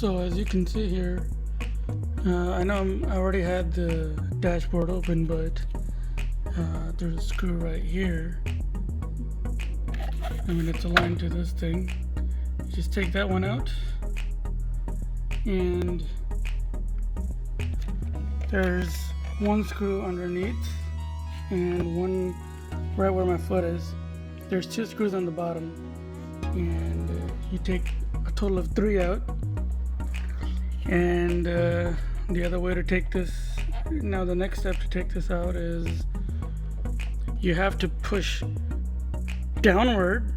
So as you can see here, I know I already had the dashboard open, but there's a screw right here. I mean, it's aligned to this thing. You just take that one out, and there's one screw underneath and one right where my foot is. There's two screws on the bottom, and you take a total of 3 out. And the other way to take this, now the next step to take this out is you have to push downward,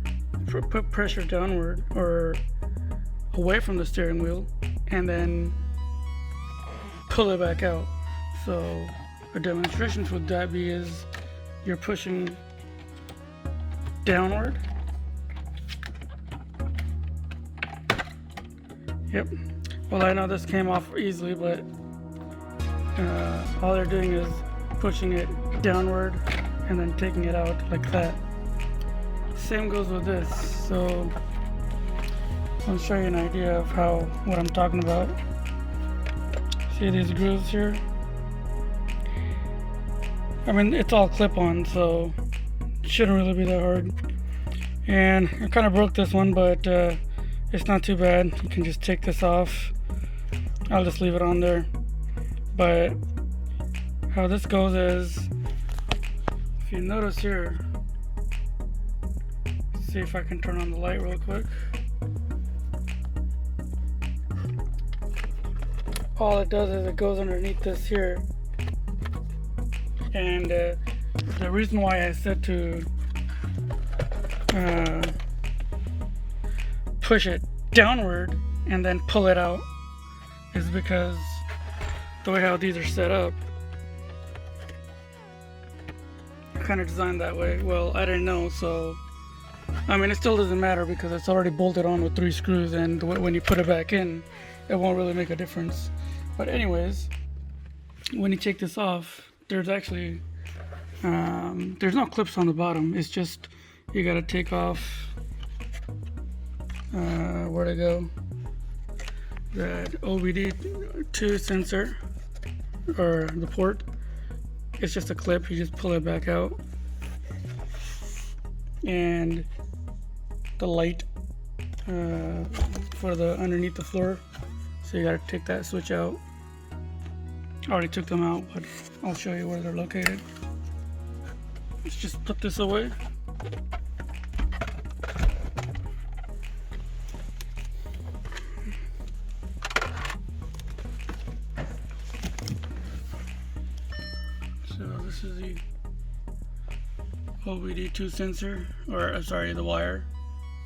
put pressure downward or away from the steering wheel, and then pull it back out. So a demonstration for that is you're pushing downward. Yep. Well, I know this came off easily, but all they're doing is pushing it downward and then taking it out like that. Same goes with this. So I'll show you an idea of what I'm talking about. See these grooves here? I mean, it's all clip-on, so it shouldn't really be that hard. And I kind of broke this one, but it's not too bad. You can just take this off. I'll just leave it on there. But how this goes is, if you notice here, see if I can turn on the light real quick. All it does is it goes underneath this here. And the reason why I said to push it downward and then pull it out is because the way how these are set up, I kind of designed that way. Well, I didn't know, so I mean, it still doesn't matter because it's already bolted on with 3 screws, and when you put it back in, it won't really make a difference. But anyways, when you take this off, there's actually there's no clips on the bottom. It's just you gotta take off where'd it go? That OBD2 sensor, or the port. It's just a clip. You just pull it back out, and the light for the underneath the floor. So you gotta take that switch out. I already took them out, but I'll show you where they're located. Let's just put this away. So this is the OBD2 sensor, or sorry, the wire.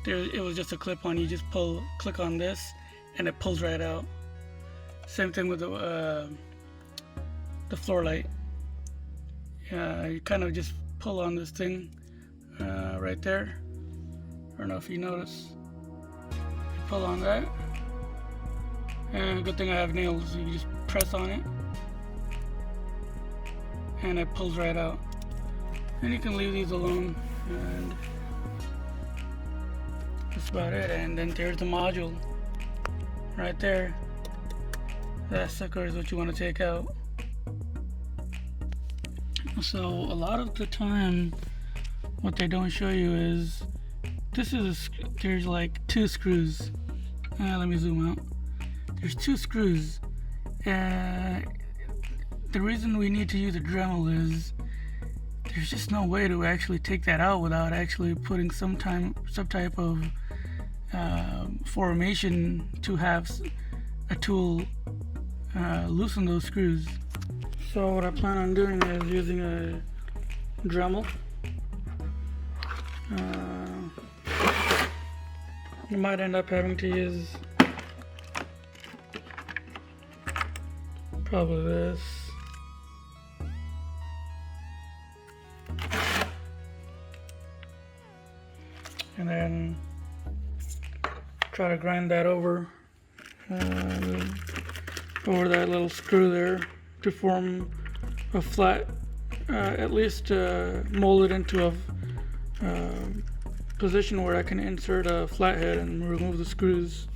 It was just a clip-on. You just click on this, and it pulls right out. Same thing with the floor light. You kind of just pull on this thing right there. I don't know if you notice. You pull on that, and good thing I have nails. You just press on it, and it pulls right out. And you can leave these alone, and that's about it. And then there's the module right there. That sucker is what you want to take out. So a lot of the time, what they don't show you is there's like 2 screws. Let me zoom out. There's 2 screws. The reason we need to use a Dremel is there's just no way to actually take that out without actually putting some type of formation to have a tool loosen those screws. So what I plan on doing is using a Dremel. You might end up having to use probably this. And then try to grind that over that little screw there to form a flat, at least mold it into a position where I can insert a flathead and remove the screws.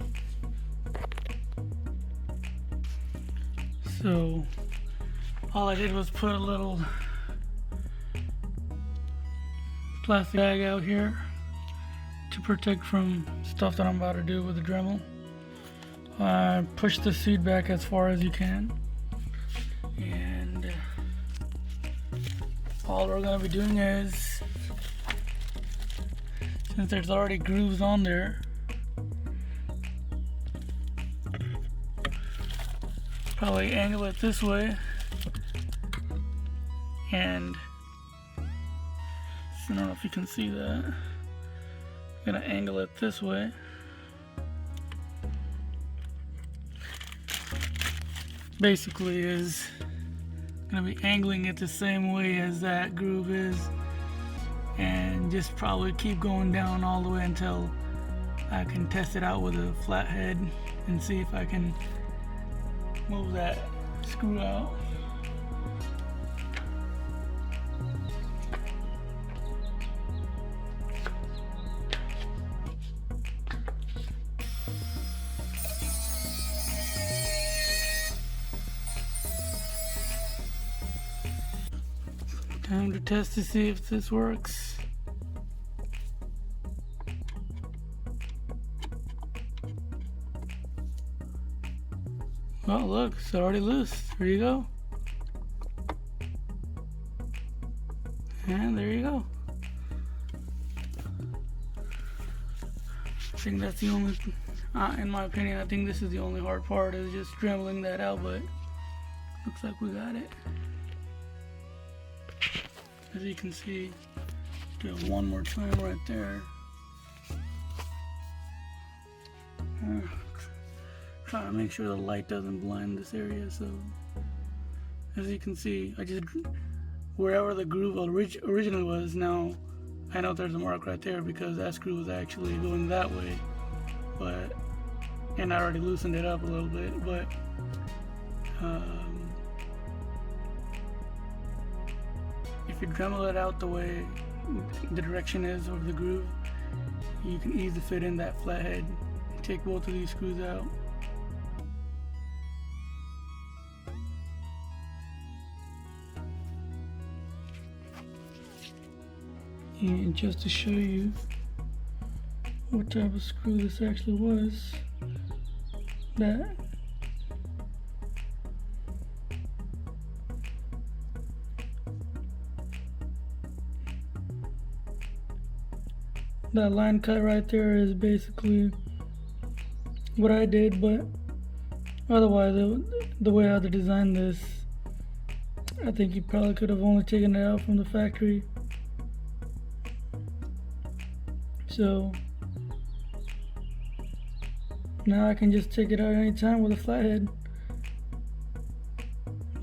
So all I did was put a little plastic bag out here to protect from stuff that I'm about to do with the Dremel. Push the seat back as far as you can, and all we're going to be doing is, since there's already grooves on there, probably angle it this way, and I don't know if you can see that. I'm gonna angle it this way. Basically is gonna be angling it the same way as that groove is, and just probably keep going down all the way until I can test it out with a flathead and see if I can move that screw out. Time to test to see if this works. Oh look, it's already loose. There you go. And there you go. I think that's the only, in my opinion, I think this is the only hard part, is just dremeling that out, but looks like we got it. As you can see, do it one more time right there. Trying to make sure the light doesn't blind this area. So as you can see, I just, wherever the groove originally was, now I know there's a mark right there because that screw was actually going that way, and I already loosened it up a little bit, but if you Dremel it out the way the direction is of the groove, you can easily fit in that flathead. Take both of these screws out. And just to show you what type of screw this actually was, that line cut right there is basically what I did, but otherwise the way I designed this, I think you probably could have only taken it out from the factory. So now I can just take it out anytime with a flathead.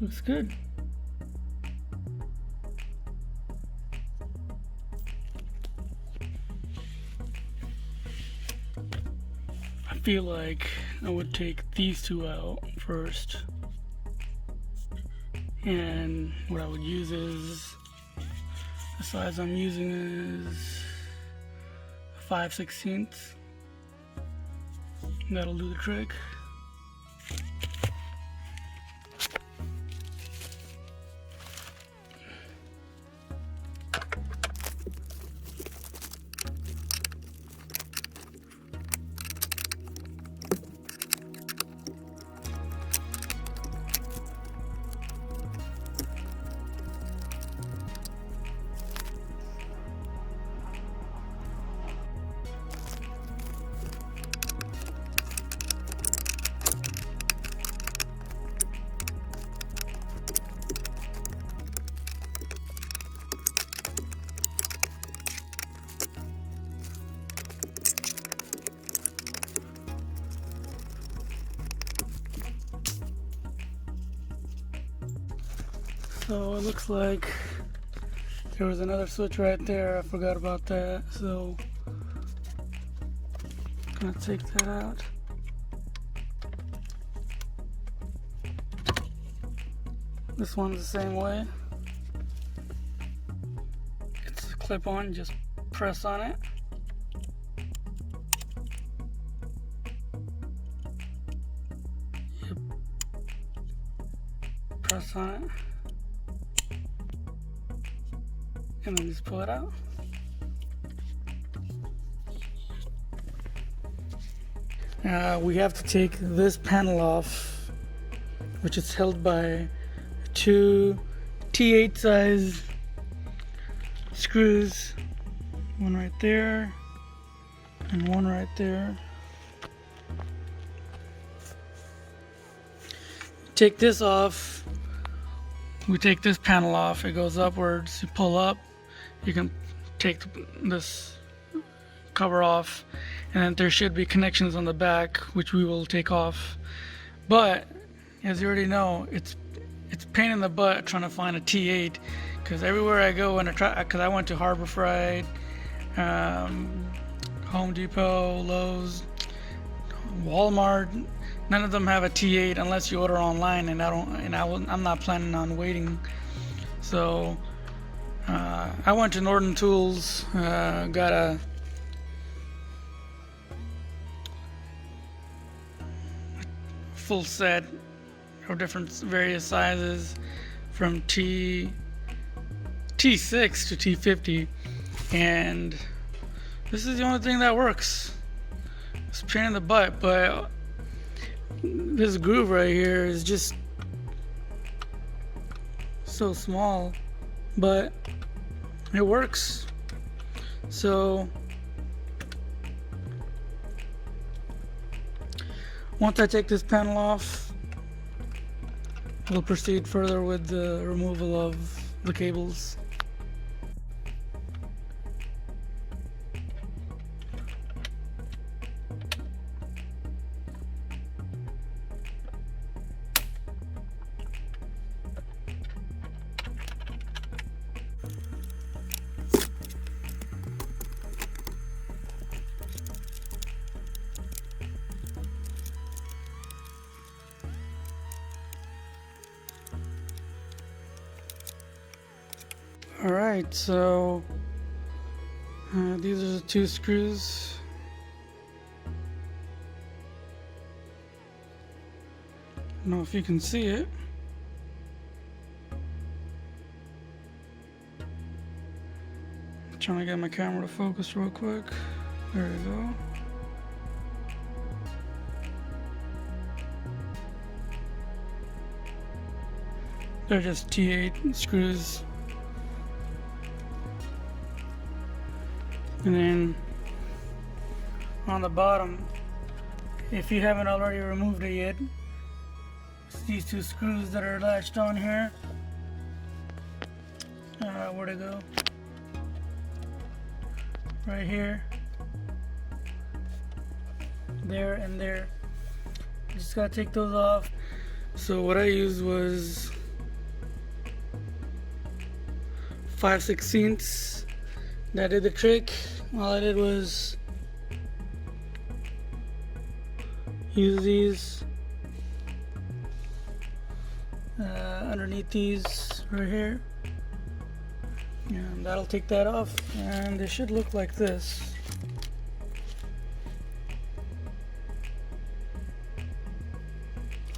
Looks good. I feel like I would take these two out first, and what I would use is, the size I'm using is 5/16. That'll do the trick. So it looks like there was another switch right there. I forgot about that. So I'm gonna take that out. This one's the same way. It's a clip on, just press on it. press on it, and then just pull it out. We have to take this panel off, which is held by two T8 size screws, one right there and one right there. Take this off, we take this panel off, it goes upwards, you pull up, you can take this cover off, and then there should be connections on the back which we will take off. But as you already know, it's pain in the butt trying to find a T8, because everywhere I go, and because I went to Harbor Freight, Home Depot, Lowe's, Walmart, none of them have a T8 unless you order online, and I'm not planning on waiting. So I went to Norton Tools, got a full set of different various sizes from T6 to T50, and this is the only thing that works. It's a pain in the butt, but this groove right here is just so small, but it works. So once I take this panel off, we'll proceed further with the removal of the cables. Alright, so these are the two screws. I don't know if you can see it. I'm trying to get my camera to focus real quick. There we go. They're just T8 screws. And then on the bottom, if you haven't already removed it yet, it's these two screws that are latched on here. Where to go? Right here, there, and there. You just gotta take those off. So what I used was 5/16. That did the trick. All I did was use these underneath these right here, and that'll take that off, and they should look like this.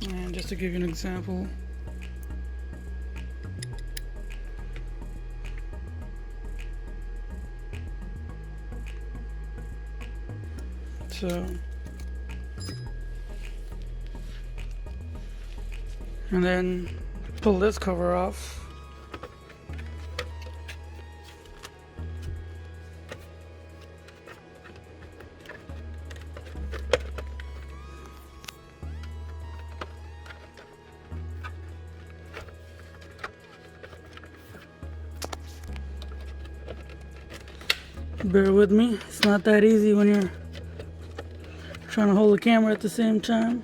And just to give you an example, so, and then pull this cover off. Bear with me, it's not that easy when you're trying to hold the camera at the same time.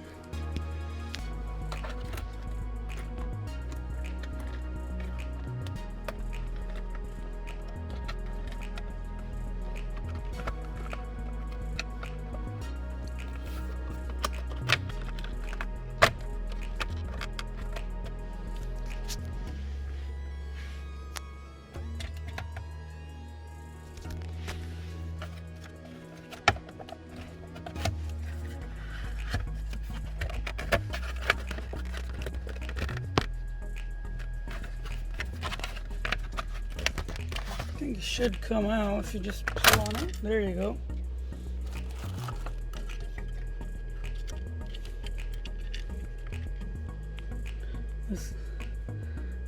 should come out if you just pull on it. There you go.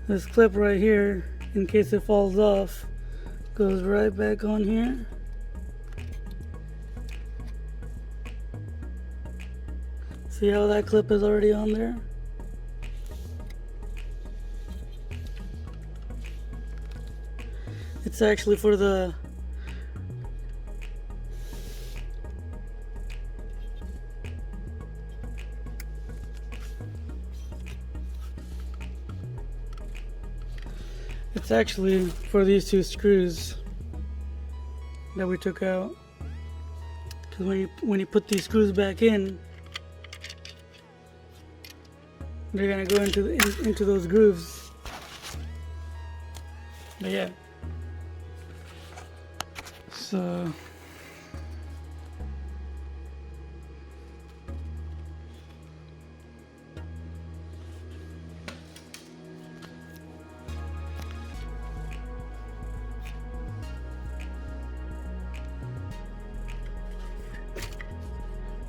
This clip right here, in case it falls off, goes right back on here. See how that clip is already on there? It's actually for the these two screws that we took out. Because when you put these screws back in, they're gonna go into those grooves. But yeah. So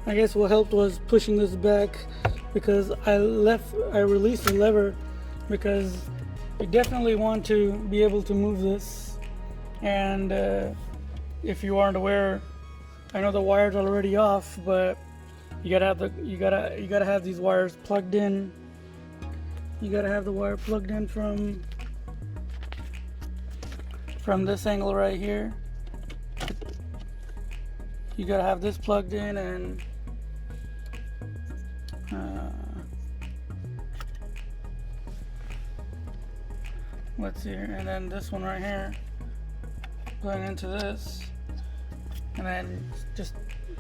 I guess what helped was pushing this back, because I released the lever, because you definitely want to be able to move this. And if you aren't aware, I know the wire's already off, but you gotta have these wires plugged in. You gotta have the wire plugged in from this angle right here. You gotta have this plugged in, and let's see here, and then this one right here going into this, and then just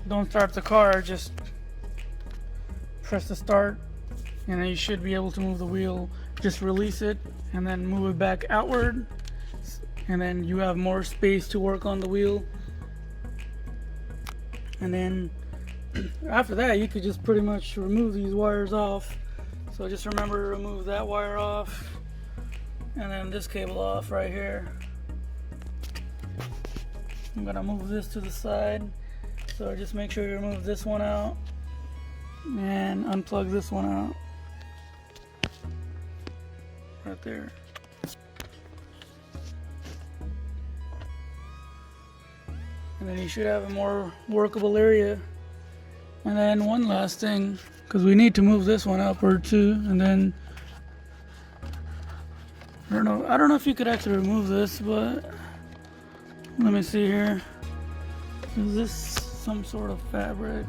don't start the car, just press the start, and then you should be able to move the wheel. Just release it and then move it back outward, and then you have more space to work on the wheel. And then after that, you could just pretty much remove these wires off. So just remember to remove that wire off, and then this cable off right here. I'm gonna move this to the side, so just make sure you remove this one out and unplug this one out right there. And then you should have a more workable area. And then one last thing, because we need to move this one upward too, and then I don't know if you could actually remove this, but let me see here. Is this some sort of fabric?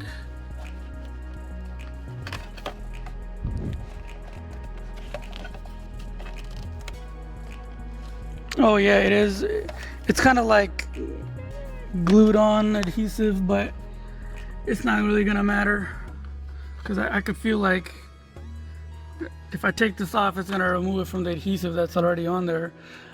Oh yeah, it is. It's kind of like glued on adhesive, but it's not really gonna matter, because I could feel like if I take this off, it's gonna remove it from the adhesive that's already on there.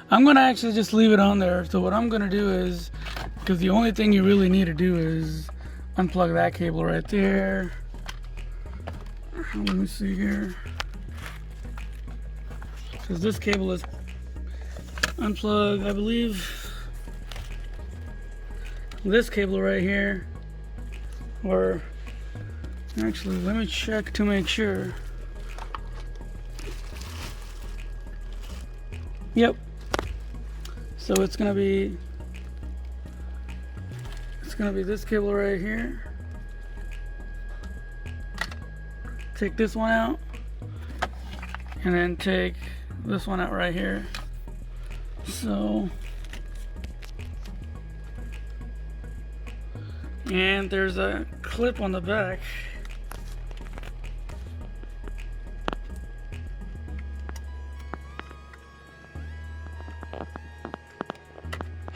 I'm gonna actually just leave it on there. So what I'm gonna do is, because the only thing you really need to do is unplug that cable right there. Let me see here, because this cable is unplugged, I believe. This cable right here, or actually let me check to make sure. Yep. So it's gonna be this cable right here. Take this one out, and then take this one out right here. So, and there's a clip on the back.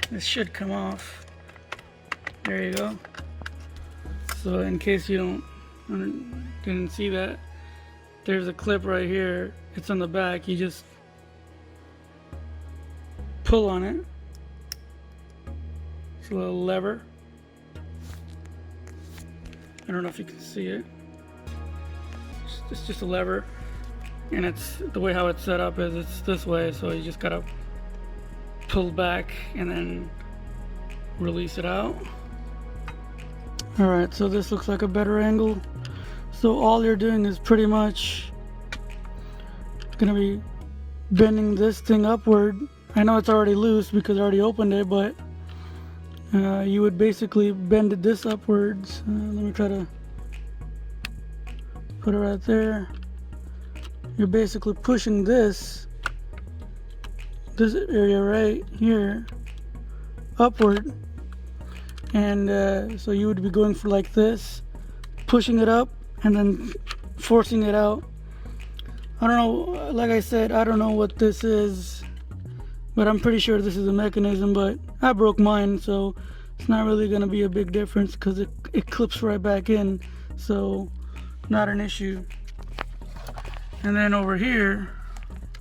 This should come off. There you go. So in case you didn't see that, there's a clip right here. It's on the back. You just pull on it. It's a little lever. I don't know if you can see it. It's just a lever, and it's the way how it's set up is it's this way. So you just gotta pull back and then release it out. Alright, so this looks like a better angle. So all you're doing is pretty much gonna be bending this thing upward. I know it's already loose because I already opened it, but you would basically bend this upwards. Let me try to put it right there. You're basically pushing this area right here upward, and so you would be going for like this, pushing it up and then forcing it out. I don't know, like I said, I don't know what this is, but I'm pretty sure this is a mechanism, but I broke mine, so it's not really going to be a big difference because it clips right back in, so not an issue. And then over here,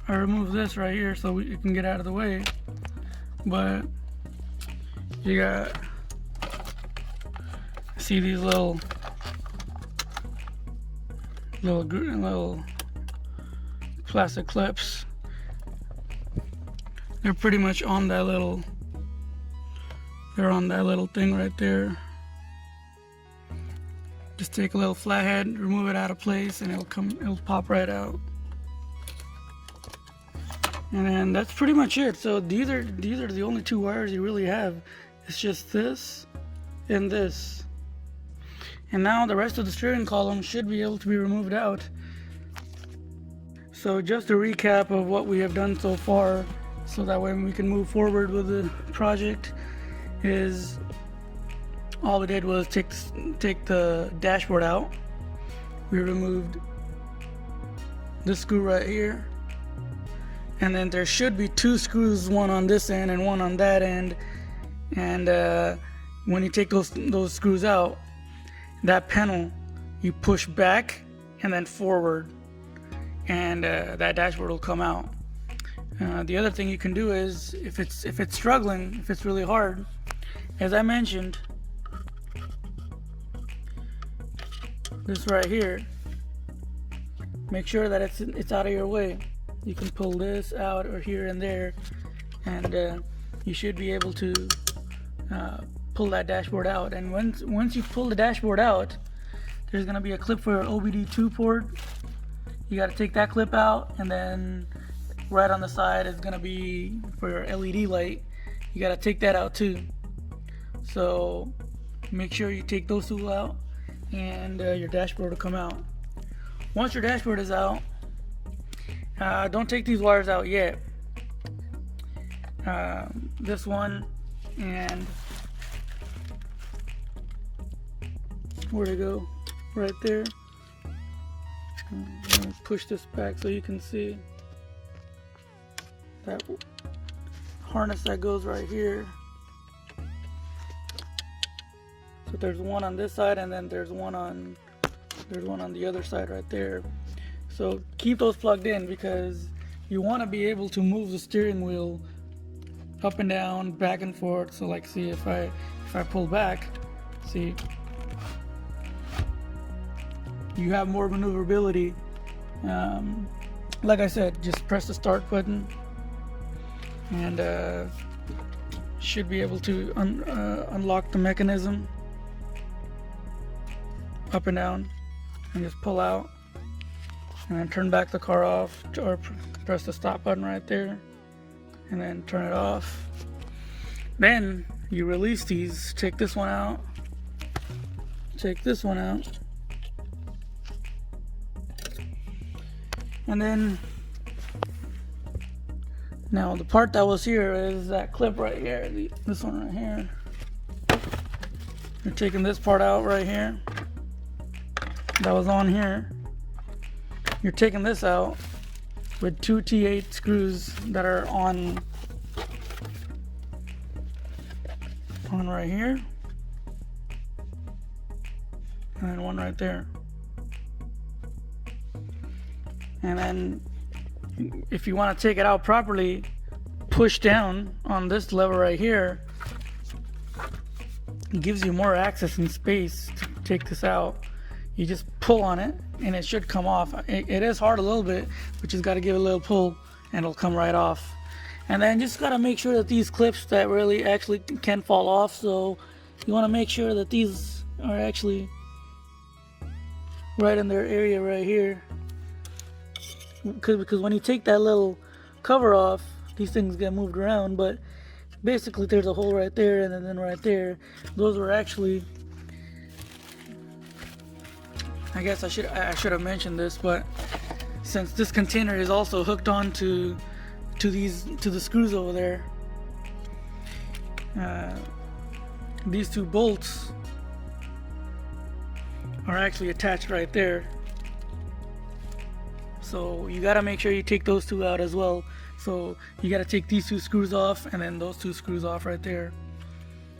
I remove this right here so it can get out of the way, but you got, see these little plastic clips. They're pretty much on that little, thing right there. Just take a little flathead, remove it out of place, and it'll pop right out. And then that's pretty much it. So these are the only two wires you really have. It's just this and this. And now the rest of the steering column should be able to be removed out. So just a recap of what we have done so far, so that way we can move forward with the project, is all we did was take the dashboard out. We removed this screw right here, and then there should be two screws, one on this end and one on that end. And when you take those screws out, that panel you push back and then forward, and that dashboard will come out. The other thing you can do is, if it's struggling, if it's really hard, as I mentioned, this right here, make sure that it's out of your way. You can pull this out or here and there, and you should be able to pull that dashboard out. And once you pull the dashboard out, there's going to be a clip for your OBD2 port. You got to take that clip out, and then right on the side is going to be for your LED light. You got to take that out too. So make sure you take those two out, and your dashboard will come out. Once your dashboard is out, don't take these wires out yet. This one, and where to go? Right there. Let me push this back so you can see that harness that goes right here. So there's one on this side, and then there's one on the other side right there. So keep those plugged in, because you want to be able to move the steering wheel up and down, back and forth. So like, see, if I pull back, see, you have more maneuverability. Like I said, just press the start button, and should be able to unlock the mechanism up and down, and just pull out, and then turn back the car off, or press the stop button right there, and then turn it off. Then you release these. Take this one out, take this one out, and then now the part that was here is that clip right here, this one right here. You're taking this part out right here that was on here. You're taking this out with two T8 screws that are on right here, and then one right there. And then if you want to take it out properly, push down on this lever right here. It gives you more access and space to take this out. You just pull on it and it should come off. It is hard a little bit, but you just got to give it a little pull and it'll come right off. And then just gotta make sure that these clips that really actually can fall off, so you want to make sure that these are actually right in their area right here, because when you take that little cover off, these things get moved around. But basically there's a hole right there and then right there. Those were actually, I guess I should have mentioned this, but since this container is also hooked on to the screws over there, these two bolts are actually attached right there. So you got to make sure you take those two out as well. So you got to take these two screws off and then those two screws off right there.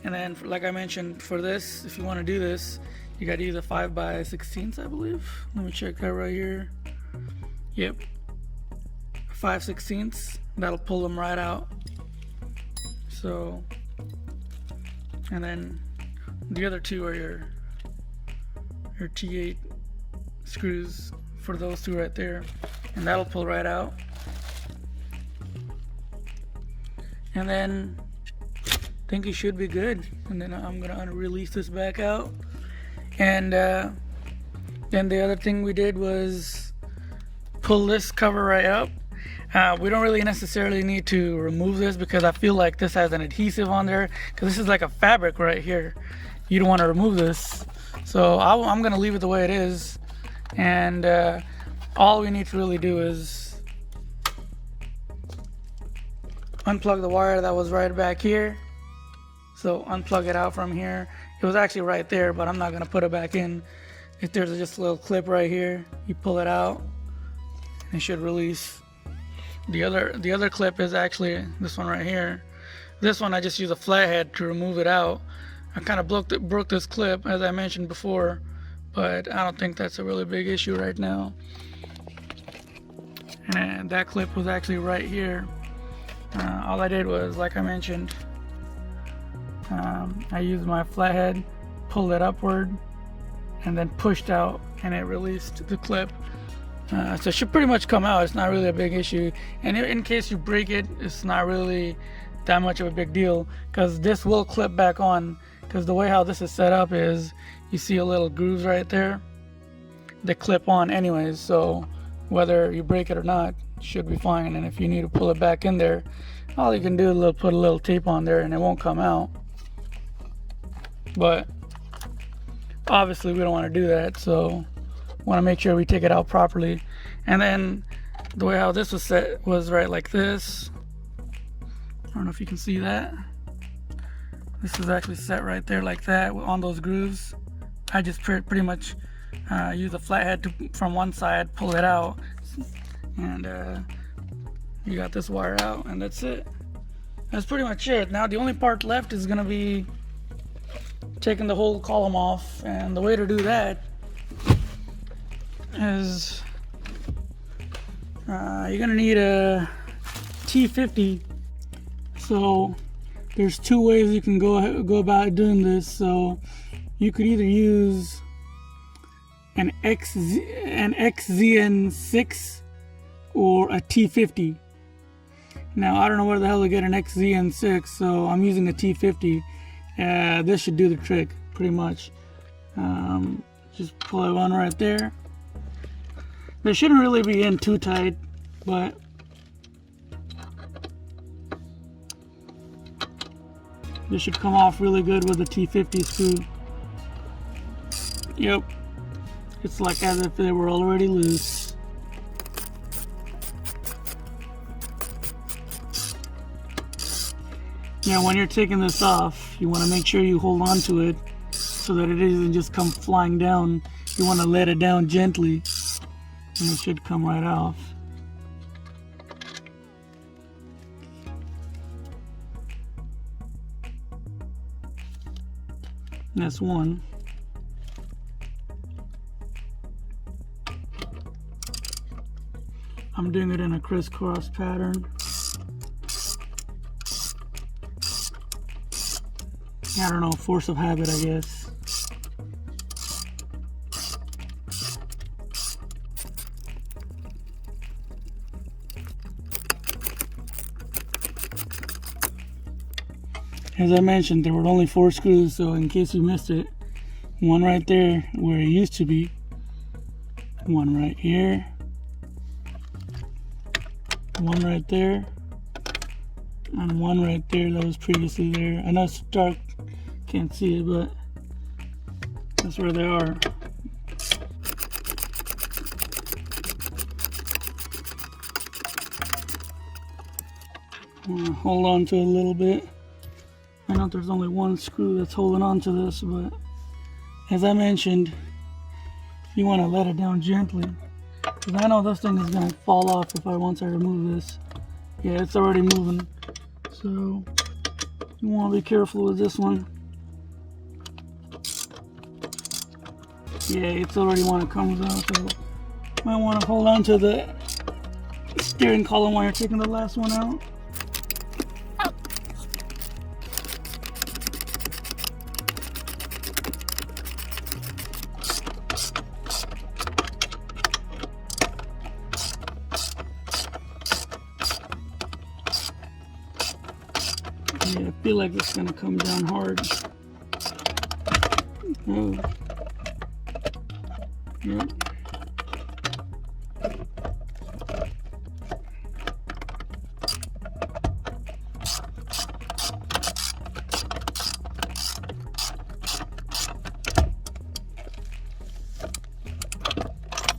And then, like I mentioned, for this, if you want to do this, you got to use a 5x16, I believe. Let me check that right here. Yep, 5/16. That'll pull them right out. So, and then the other two are your T8 screws for those two right there, and that'll pull right out. And then I think you should be good. And then I'm gonna release this back out. And then the other thing we did was pull this cover right up. We don't really necessarily need to remove this because I feel like this has an adhesive on there, because this is like a fabric right here. You don't want to remove this, so I'm gonna leave it the way it is. And all we need to really do is unplug the wire that was right back here. So unplug it out from here. It was actually right there, but I'm not gonna put it back in. If there's just a little clip right here, you pull it out, it should release. The other clip is actually this one right here. This one I just use a flathead to remove it out. I kind of broke this clip, as I mentioned before, but I don't think that's a really big issue right now. And that clip was actually right here. All I did was, like I mentioned, I used my flathead, pulled it upward, and then pushed out, and it released the clip. So it should pretty much come out. It's not really a big issue, and in case you break it, it's not really that much of a big deal, because this will clip back on. Because the way how this is set up is, you see a little grooves right there, they clip on anyways, so whether you break it or not, it should be fine. And if you need to pull it back in there, all you can do is put a little tape on there and it won't come out. But obviously we don't want to do that, so want to make sure we take it out properly. And then the way how this was set was right like this. I don't know if you can see that. This is actually set right there like that on those grooves. I just pretty much use a flathead from one side, pull it out, and you got this wire out, and that's it. That's pretty much it. Now the only part left is gonna be taking the whole column off, and the way to do that is you're gonna need a T50. So there's two ways you can go about doing this. So you could either use an XZN6 or a T50. Now I don't know where the hell to get an XZN6, so I'm using a T50. This should do the trick pretty much. Just pull it on right there. They shouldn't really be in too tight, but this should come off really good with the T50 screw. Yep, it's like as if they were already loose. Now when you're taking this off, you want to make sure you hold on to it so that it doesn't just come flying down. You want to let it down gently, and it should come right off. That's one. I'm doing it in a crisscross pattern. I don't know, force of habit, I guess. As I mentioned, there were only 4 screws, so in case you missed it, one right there where it used to be, one right here, one right there, and one right there that was previously there. I know it's dark, can't see it, but that's where they are. I'm gonna hold on to it a little bit. I know there's only one screw that's holding on to this, but as I mentioned, you want to let it down gently, because I know this thing is going to fall off if once I remove this. Yeah, it's already moving, so you want to be careful with this one. Yeah, it's already want to come out, so might want to hold on to the steering column while you're taking the last one out. Yeah, I feel like it's gonna come down hard. Oh. Yep.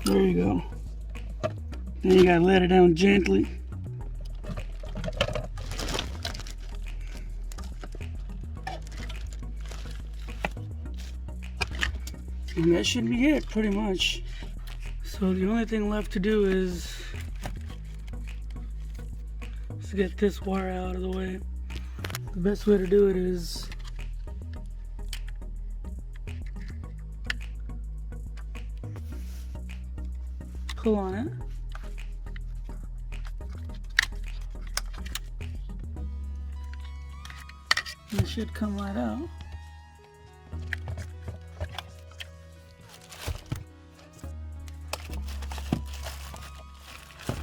There you go. Then you gotta let it down gently. And that should be it, pretty much. So the only thing left to do is to get this wire out of the way. The best way to do it is pull on it. And it should come right out.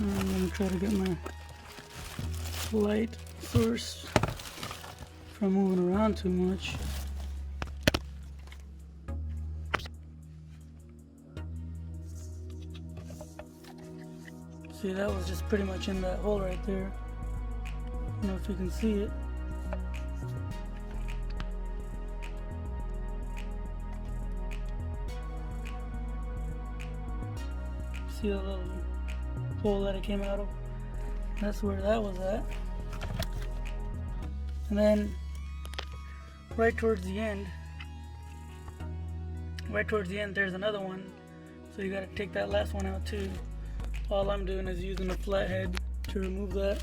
I'm going to try to get my light source from moving around too much. See, that was just pretty much in that hole right there. I don't know if you can see it. See the little hole that it came out of? That's where that was at. And then right towards the end there's another one, so you got to take that last one out too. All I'm doing is using a flathead to remove that.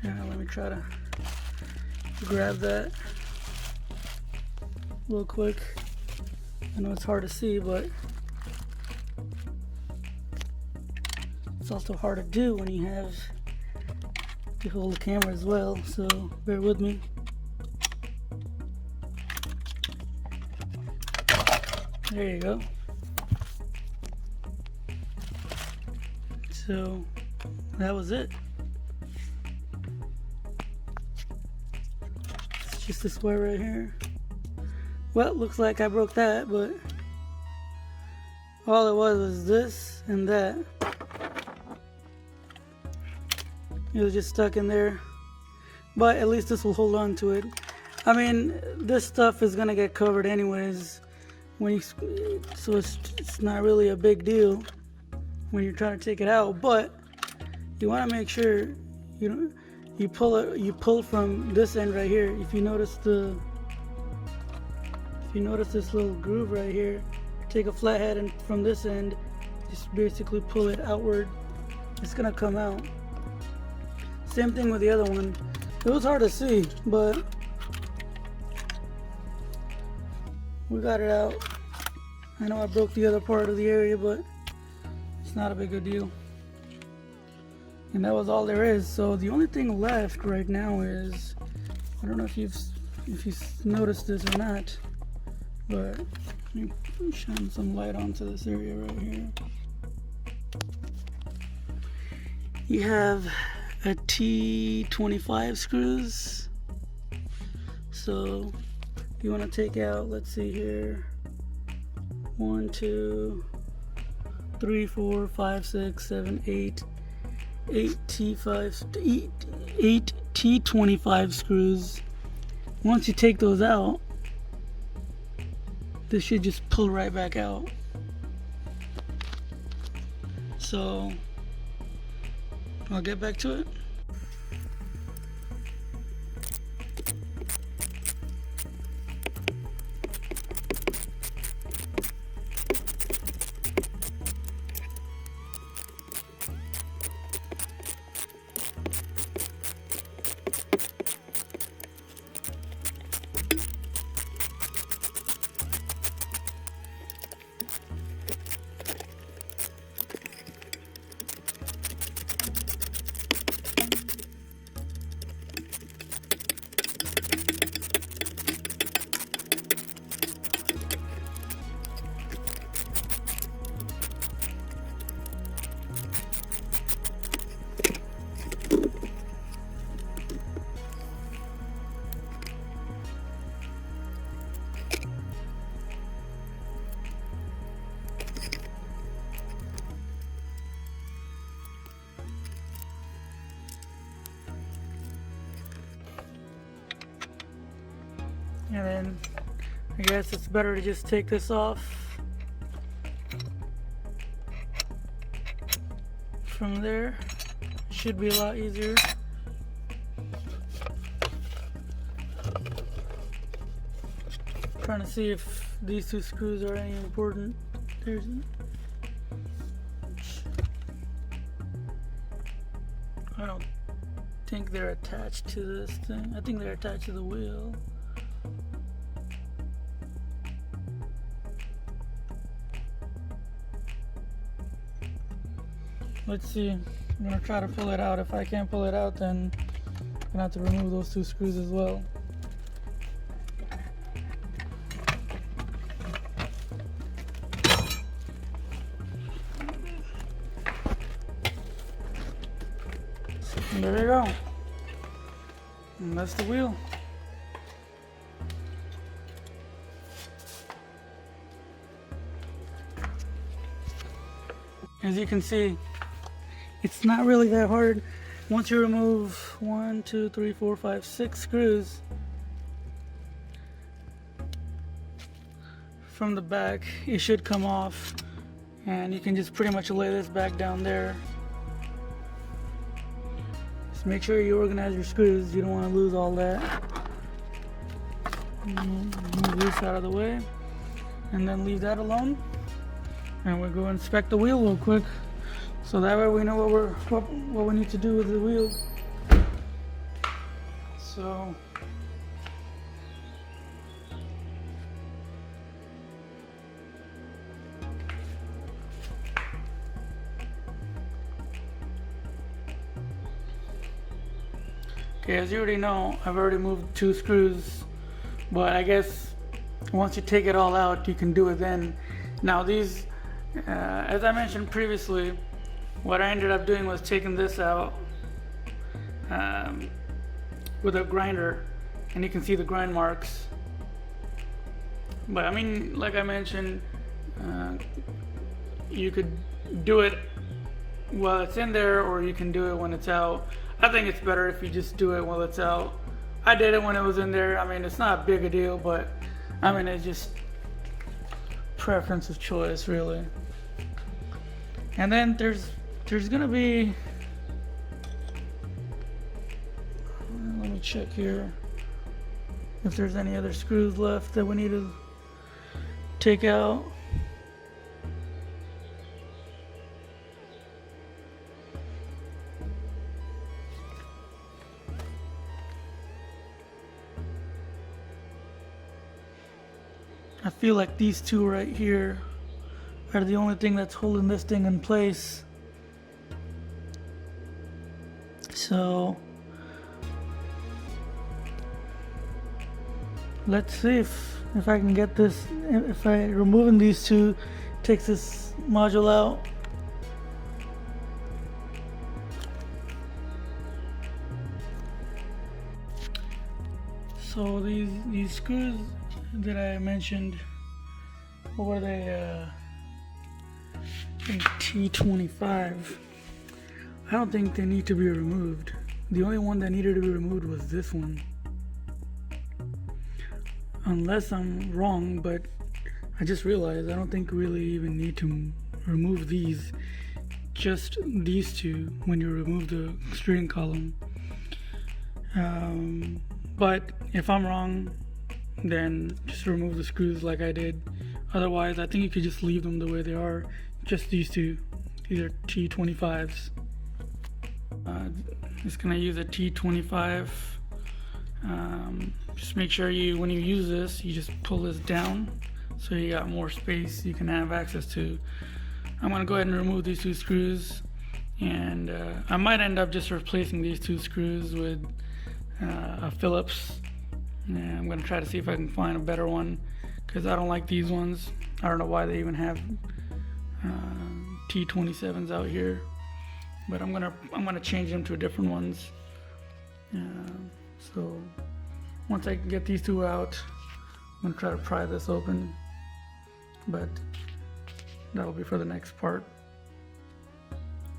Now let me try to grab that real quick. I know it's hard to see, but it's also hard to do when you have to hold the camera as well, so bear with me. There you go. So that was it. It's just this wire right here. Well, looks like I broke that, but all it was this and that. It was just stuck in there, but at least this will hold on to it. I mean, this stuff is gonna get covered anyways when you, so it's not really a big deal when you're trying to take it out. But you want to make sure you pull from this end right here. If you notice this little groove right here, take a flathead and from this end, just basically pull it outward. It's gonna come out. Same thing with the other one. It was hard to see, but we got it out. I know I broke the other part of the area, but it's not a big a deal. And that was all there is. So the only thing left right now is I don't know if you've noticed this or not, but let me shine some light onto this area right here. You have a T25 screws. So you want to take out, let's see here, 1, 2, 3, 4, 5, 6, 7, 8 T25 screws. Once you take those out, this should just pull right back out. So I'll get back to it. And then I guess it's better to just take this off from there. Should be a lot easier. Trying to see if these two screws are any important. There's I don't think they're attached to this thing. I think they're attached to the wheel. Let's see. I'm gonna try to pull it out. If I can't pull it out, then I'm gonna have to remove those two screws as well. And there you go. And that's the wheel. As you can see, it's not really that hard. Once you remove 1, 2, 3, 4, 5, 6 screws from the back, it should come off, and you can just pretty much lay this back down there. Just make sure you organize your screws. You don't want to lose all that. Move this out of the way, and then leave that alone. And we'll go inspect the wheel real quick, so that way we know what we need to do with the wheel. So okay, as you already know, I've already moved 2 screws, but I guess once you take it all out, you can do it then. Now these, as I mentioned previously, what I ended up doing was taking this out with a grinder, and you can see the grind marks. But I mean, like I mentioned, you could do it while it's in there, or you can do it when it's out. I think it's better if you just do it while it's out. I did it when it was in there. I mean, it's not a big a deal, but I mean, it's just preference of choice, really. And then there's gonna be, let me check here if there's any other screws left that we need to take out. I feel like these two right here are the only thing that's holding this thing in place. So let's see if I can get this, if I removing these two takes this module out. So these screws that I mentioned, what were they, T25, I don't think they need to be removed. The only one that needed to be removed was this one. Unless I'm wrong, but I just realized I don't think we really even need to remove these. Just these two when you remove the steering column. But if I'm wrong, then just remove the screws like I did. Otherwise, I think you could just leave them the way they are. Just these two. These are T25s. Just gonna use a T25. Just make sure when you use this, you just pull this down so you got more space you can have access to. I'm gonna go ahead and remove these two screws, and I might end up just replacing these two screws with a Phillips. And I'm gonna try to see if I can find a better one, because I don't like these ones. I don't know why they even have T27s out here, but I'm gonna change them to different ones. So once I can get these two out, I'm gonna try to pry this open, but that'll be for the next part.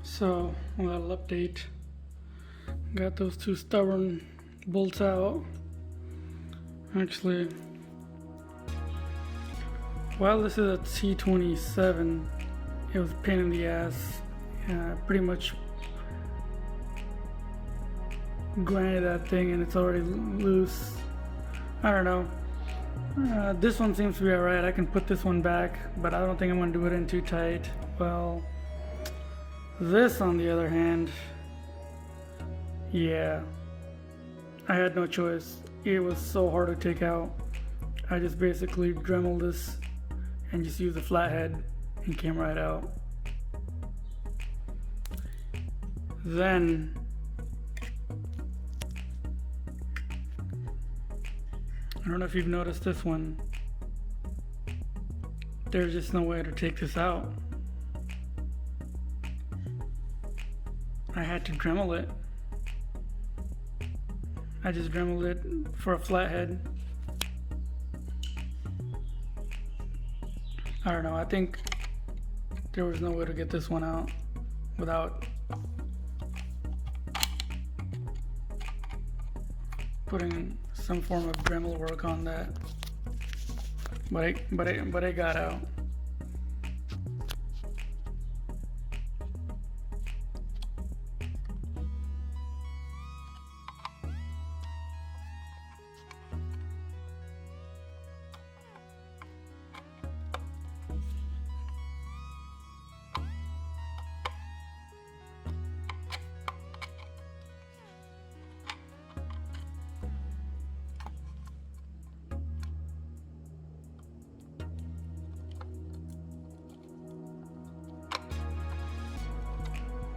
So a little update. Got those two stubborn bolts out. Actually, while this is a T27, it was a pain in the ass. Pretty much grinded that thing and it's already loose. I don't know. This one seems to be alright. I can put this one back, but I don't think I'm going to do it in too tight. Well, this on the other hand, yeah, I had no choice. It was so hard to take out. I just basically dremeled this and just used a flathead and came right out. Then I don't know if you've noticed this one. There's just no way to take this out. I had to Dremel it. I just Dremeled it for a flathead. I don't know, I think there was no way to get this one out without putting some form of Dremel work on that. But it got out.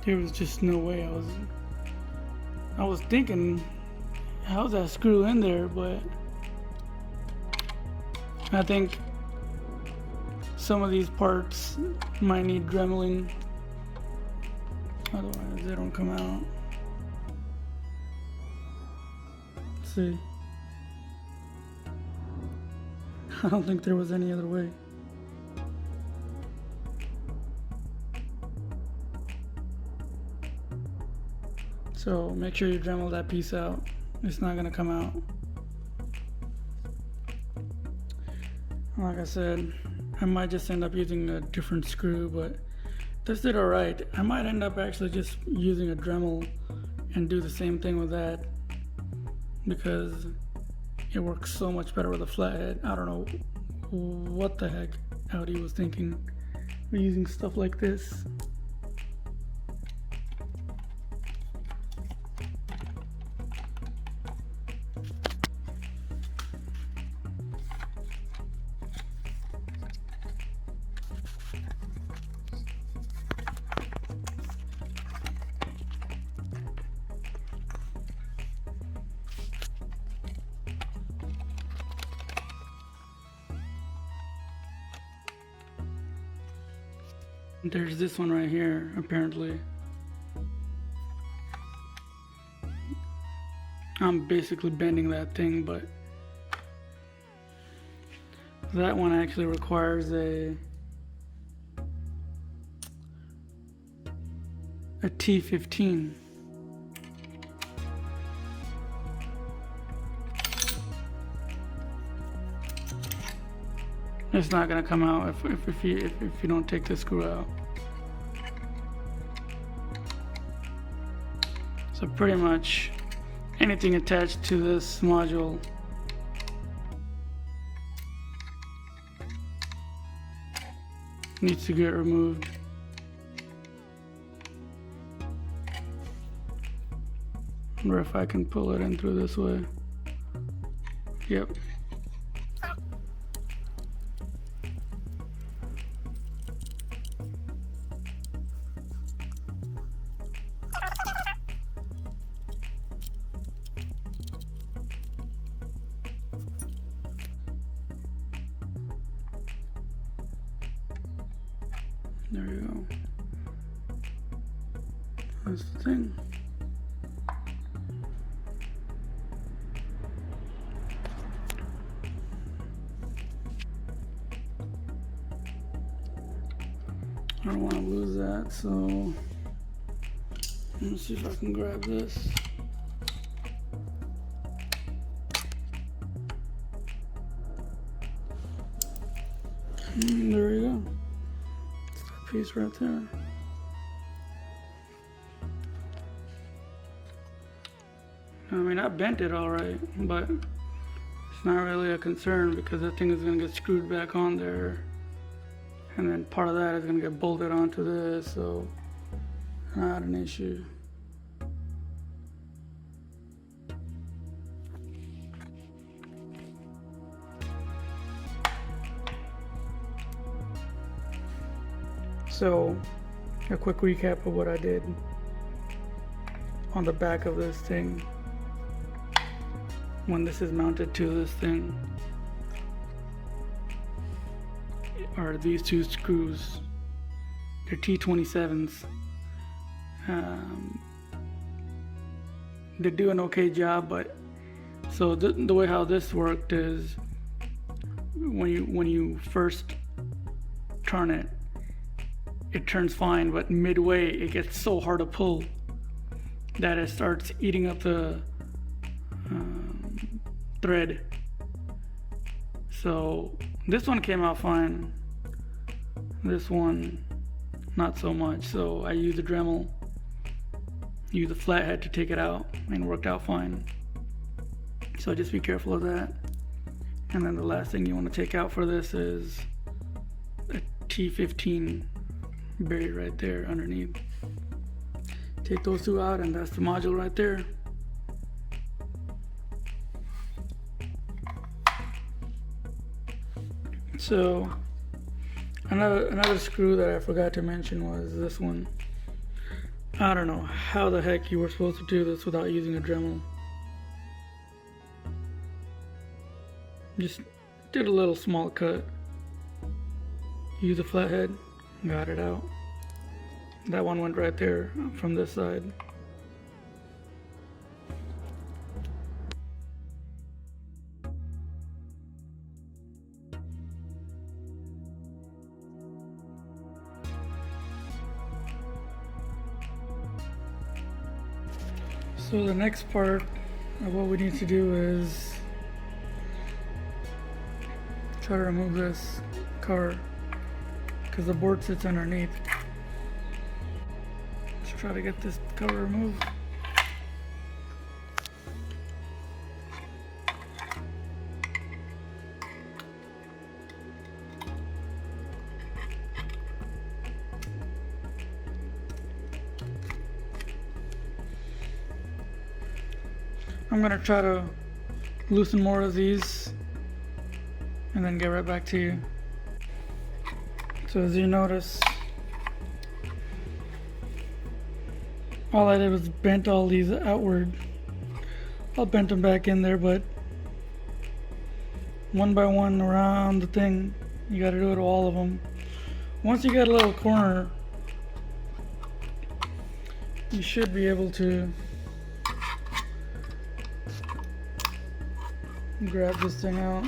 There was just no way. I was thinking, how's that screw in there? But I think some of these parts might need dremeling, otherwise they don't come out. Let's see. I don't think there was any other way. So make sure you Dremel that piece out. It's not gonna come out. Like I said, I might just end up using a different screw, but this did alright. I might end up actually just using a Dremel and do the same thing with that, because it works so much better with a flathead. I don't know what the heck Audi was thinking for using stuff like this. There's this one right here, apparently. I'm basically bending that thing, but that one actually requires a T15. It's not gonna come out if you don't take the screw out. So pretty much anything attached to this module needs to get removed. I wonder if I can pull it in through this way. Yep. There you go. That's the thing. I don't want to lose that, so let's see if I can grab this. There you go. It's that piece right there. I mean, I bent it all right, but it's not really a concern because that thing is going to get screwed back on there. And then part of that is going to get bolted onto this, so not an issue. So, a quick recap of what I did on the back of this thing when this is mounted to this thing. Are these two screws. They're T27s. They do an okay job, but so the way how this worked is when you first turn it, it turns fine, but midway it gets so hard to pull that it starts eating up the thread. So this one came out fine. This one, not so much. So I used a Dremel, used a flathead to take it out, and it worked out fine. So just be careful of that. And then the last thing you want to take out for this is a T15 buried right there underneath. Take those two out, and that's the module right there. So another screw that I forgot to mention was this one. I don't know how the heck you were supposed to do this without using a Dremel. Just did a little small cut. Use a flathead, got it out. That one went right there from this side. So the next part of what we need to do is try to remove this cover because the board sits underneath. Let's try to get this cover removed. I'm gonna try to loosen more of these and then get right back to you. So as you notice, all I did was bent all these outward. I'll bent them back in there, but one by one around the thing, you gotta do it to all of them. Once you get a little corner you should be able to grab this thing out.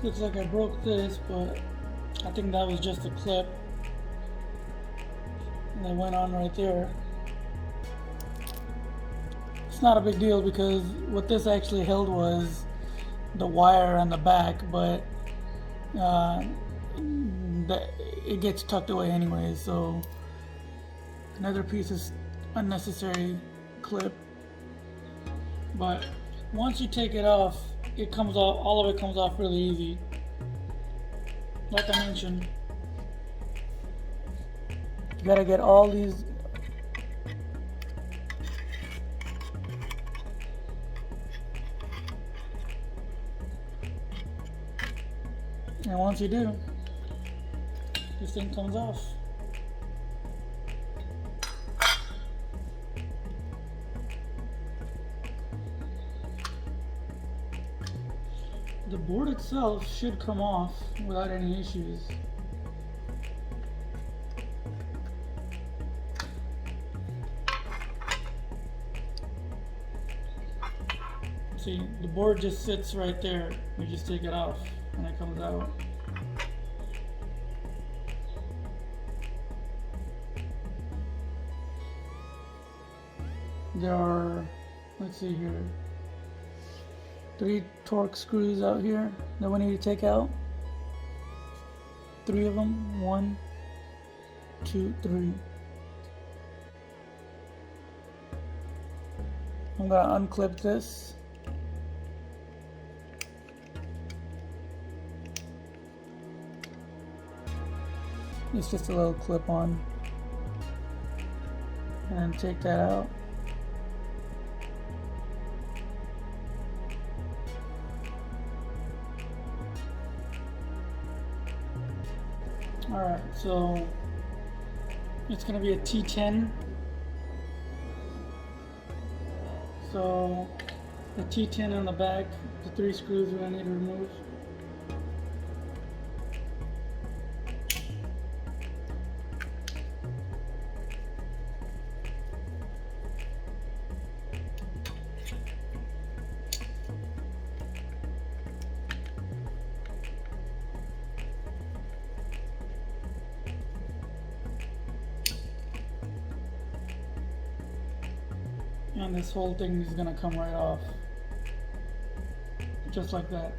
Looks like I broke this, but I think that was just a clip and that went on right there. It's not a big deal because what this actually held was the wire on the back, but it gets tucked away anyways, so another piece of unnecessary clip. But once you take it off, it comes off, all of it comes off really easy. Like I mentioned, you gotta get all these and once you do, this thing comes off. The board itself should come off without any issues. See, the board just sits right there. You just take it off and it comes out. There are, let's see here, 3 torque screws out here that we need to take out. 3 of them. 1, 2, 3. I'm gonna unclip this. It's just a little clip on. And then take that out. Alright, so it's going to be a T10. So the T10 on the back, the 3 screws we're going to need to remove. And this whole thing is gonna come right off, just like that.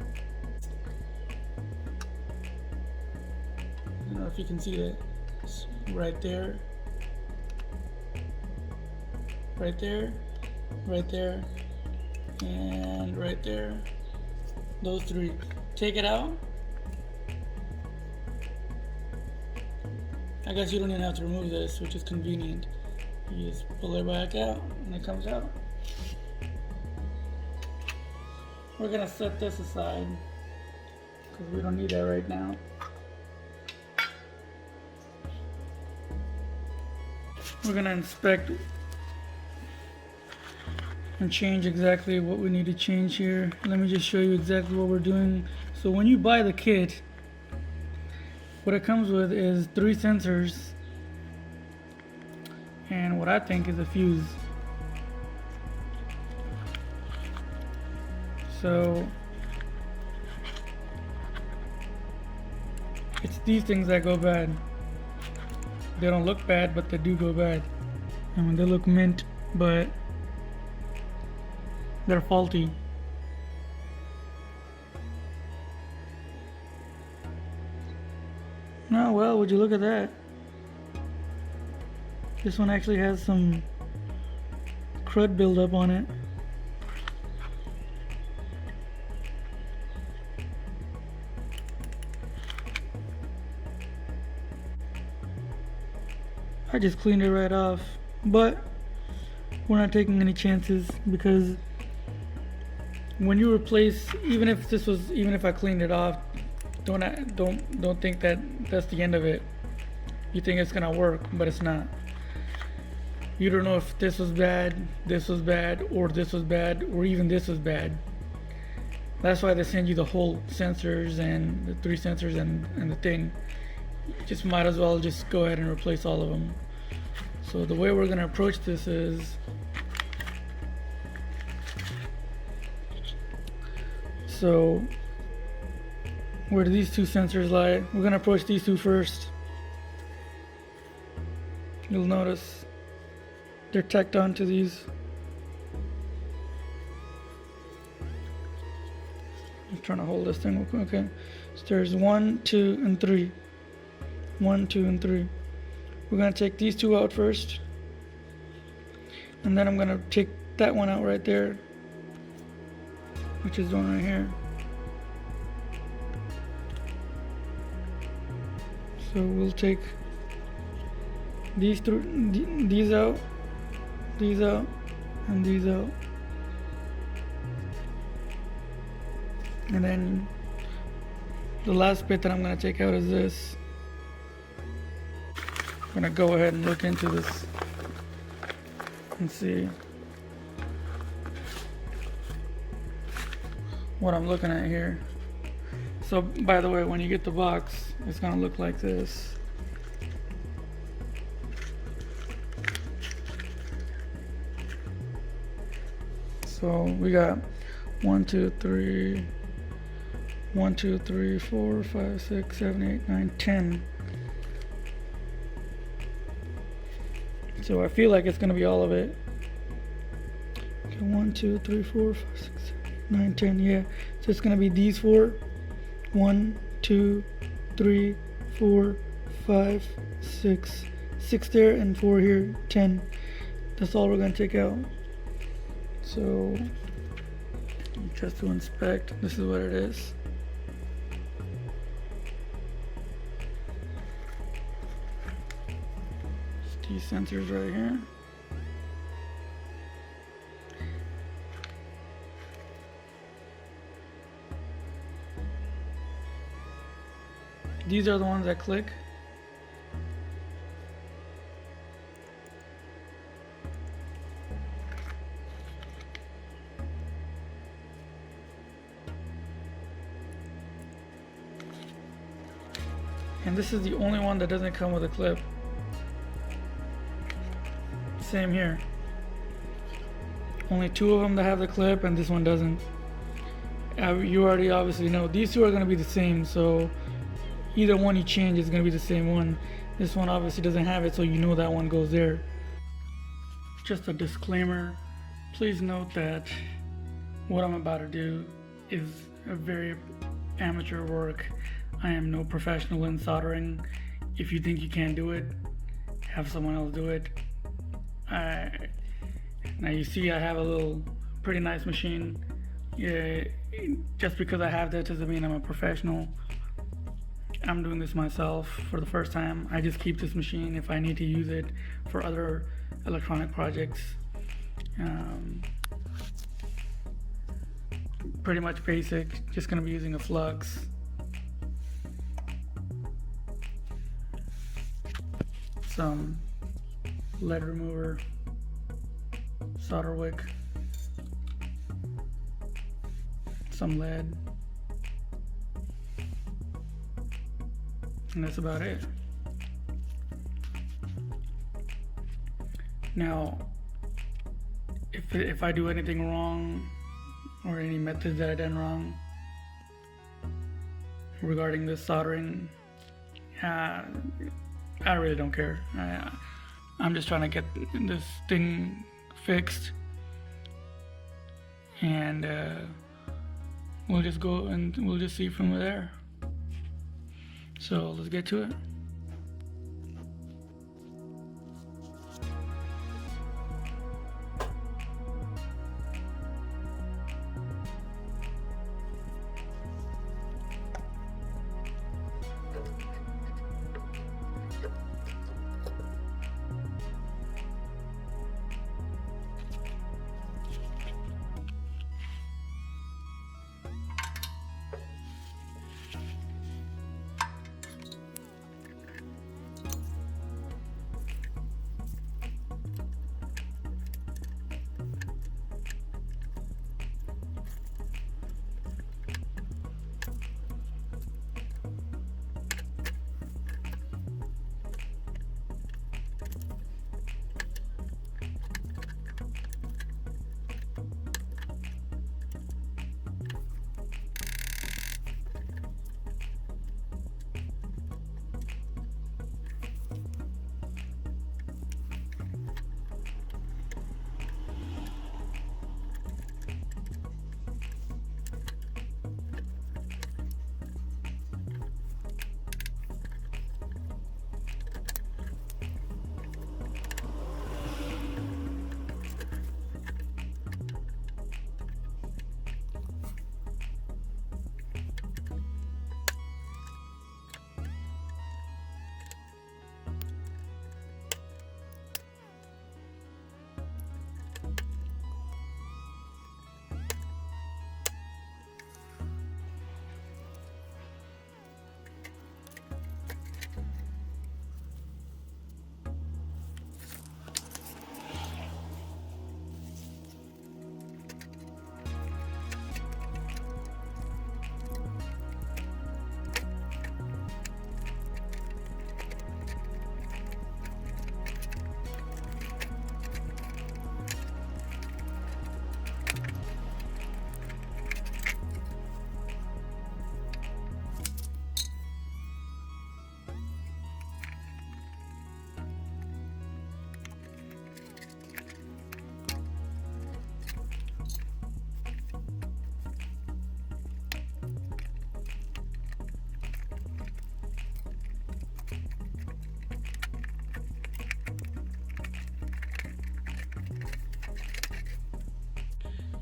I don't know if you can see that. It's right there, right there, right there, and right there. Those 3. Take it out. I guess you don't even have to remove this, which is convenient. You just pull it back out and it comes out. We're gonna set this aside because we don't need that right now. We're gonna inspect and change exactly what we need to change here. Let me just show you exactly what we're doing. So when you buy the kit, what it comes with is 3 sensors and what I think is a fuse. So it's these things that go bad. They don't look bad, but they do go bad. I mean, they look mint, but they're faulty. Oh well, would you look at that? This one actually has some crud buildup on it. I just cleaned it right off, but we're not taking any chances, because when you replace, even if I cleaned it off, don't think that that's the end of it. You think it's gonna work, but it's not. You don't know if this was bad, or this was bad, or even this was bad. That's why they send you the whole sensors and the 3 sensors and the thing. You just might as well just go ahead and replace all of them. So the way we're gonna approach this is, so where do these 2 sensors lie? We're gonna approach these 2 first. You'll notice they're tacked onto these. I'm trying to hold this thing real quick. Okay, so there's 1, 2, and 3. 1, 2, and 3. We're gonna take these 2 out first, and then I'm gonna take that one out right there, which is the one right here. So we'll take these out, these out, and these out. And then the last bit that I'm going to take out is this. I'm going to go ahead and look into this and see what I'm looking at here. So by the way, when you get the box, it's going to look like this. So we got 1, 2, 3, 1, 2, 3, 4, 5, 6, 7, 8, 9, 10. So I feel like it's gonna be all of it. Okay, 1, 2, 3, 4, 5, 6, 7, 8, 9, 10. Yeah. So it's gonna be these 4. 1, 2, 3, 4, 5, 6. 6 there and 4 here. 10. That's all we're gonna take out. So just to inspect, this is what it is. It's these sensors right here. These are the ones that click. And this is the only one that doesn't come with a clip. Same here. Only 2 of them that have the clip, and this one doesn't. You already obviously know these 2 are going to be the same, so either one you change is going to be the same one. This one obviously doesn't have it, so you know that one goes there. Just a disclaimer, please note that what I'm about to do is a very amateur work. I am no professional in soldering. If you think you can't do it, have someone else do it. Now you see I have a little pretty nice machine. Yeah, just because I have that doesn't mean I'm a professional. I'm doing this myself for the first time. I just keep this machine if I need to use it for other electronic projects. Pretty much basic, just gonna be using a flux. Some lead remover, solder wick, some lead, and that's about it. Now, if I do anything wrong, or any methods that I done wrong regarding this soldering, I really don't care. I'm just trying to get this thing fixed, and we'll just go and we'll just see from there. So let's get to it.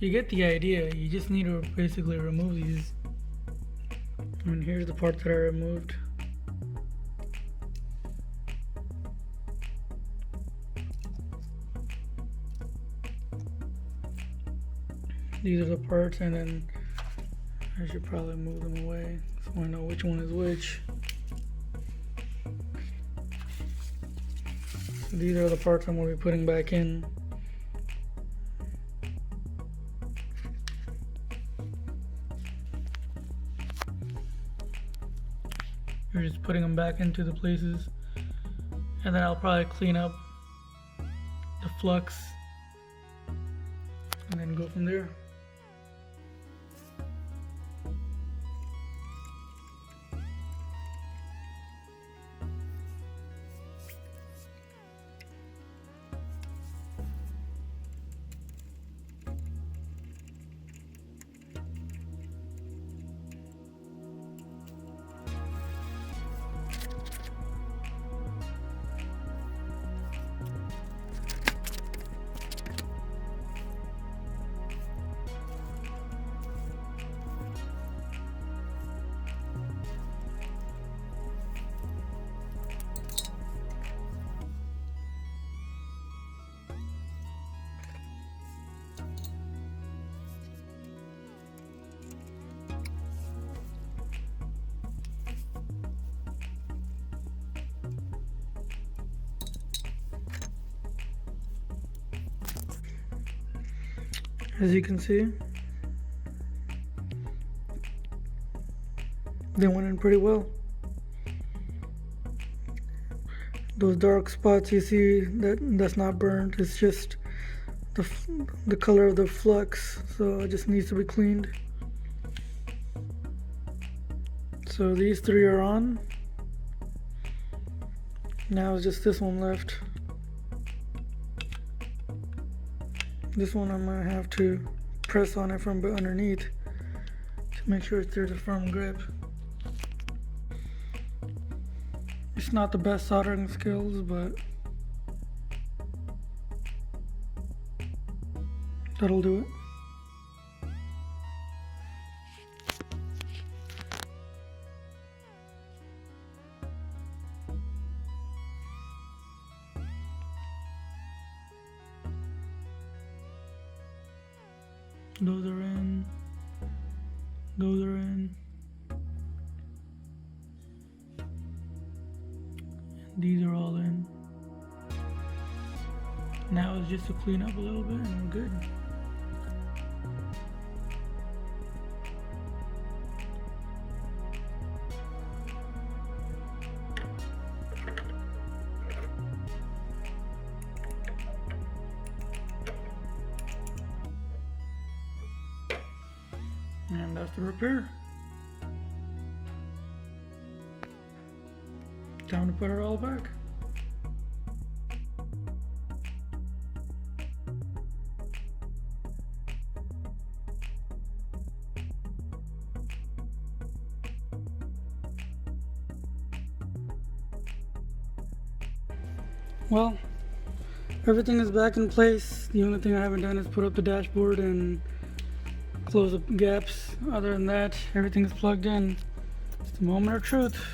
you get the idea. You just need to basically remove these. And here's the part that I removed. These are the parts, and then I should probably move them away so I know which one is which. So these are the parts I'm going to be putting back in. You're just putting them back into the places, and then I'll probably clean up the flux and then go from there. As you can see, they went in pretty well. Those dark spots you see, that's not burnt, it's just the color of the flux, so it just needs to be cleaned. So these three are on. Now it's just this one left. This one I'm going to have to press on it from underneath to make sure there's a firm grip. It's not the best soldering skills, but that'll do it. Those are in. Those are in. These are all in. Now it's just to clean up a little bit and we're good. And that's the repair. Time to put it all back. Well, everything is back in place. The only thing I haven't done is put up the dashboard and close up gaps. Other than that, everything is plugged in. It's the moment of truth.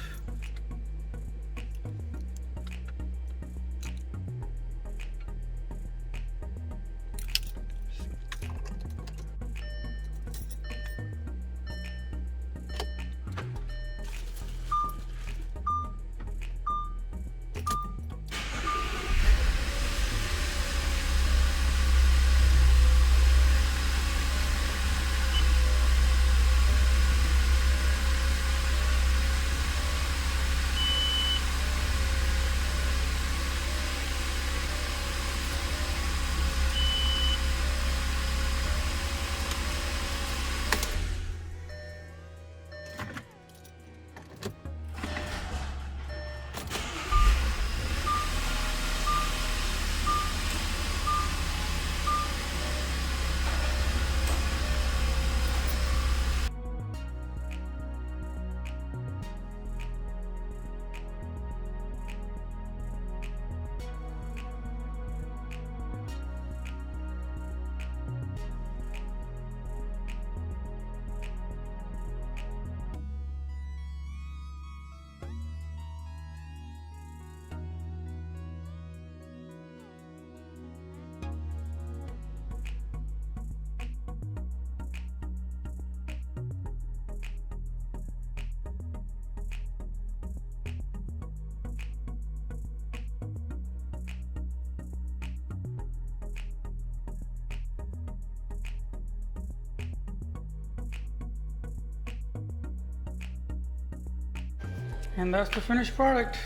And that's the finished product.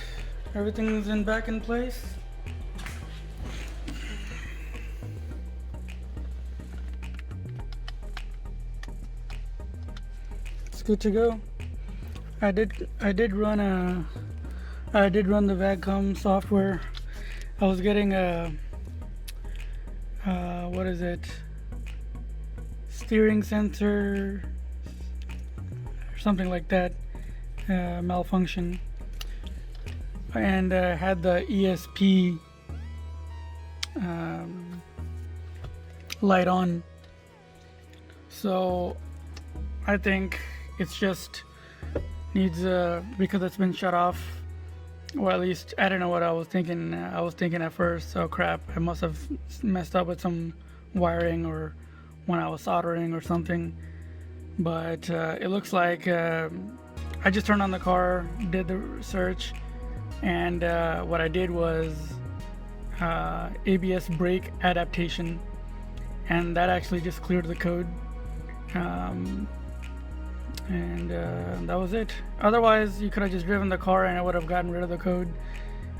Everything's back in place. It's good to go. I did run the VAGCOM software. I was getting a what is it? Steering sensor or something like that malfunction, and had the ESP light on. So I think it's just needs because it's been shut off, or at least I don't know what I was thinking. I was thinking at first, oh crap, I must have messed up with some wiring or when I was soldering or something. But it looks like I just turned on the car, did the search, and what I did was ABS brake adaptation, and that actually just cleared the code. And that was it. Otherwise, you could have just driven the car and it would have gotten rid of the code.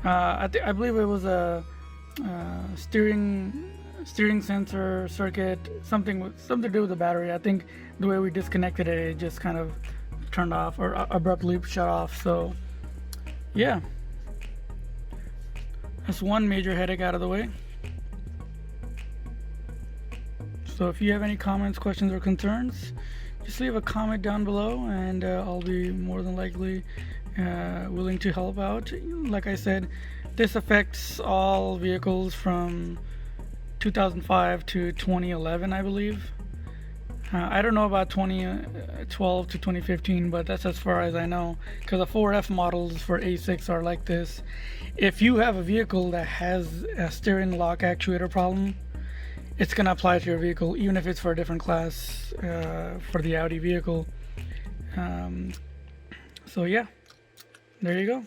I believe it was a steering sensor circuit, something to do with the battery. I think the way we disconnected it, it just kind of turned off or abruptly shut off. So yeah, that's one major headache out of the way. So if you have any comments, questions, or concerns, just leave a comment down below, and I'll be more than likely willing to help out. Like I said, this affects all vehicles from 2005 to 2011, I believe. I don't know about 2012 to 2015, but that's as far as I know, because the 4F models for A6 are like this. If you have a vehicle that has a steering lock actuator problem, it's going to apply to your vehicle, even if it's for a different class, for the Audi vehicle. So yeah, there you go.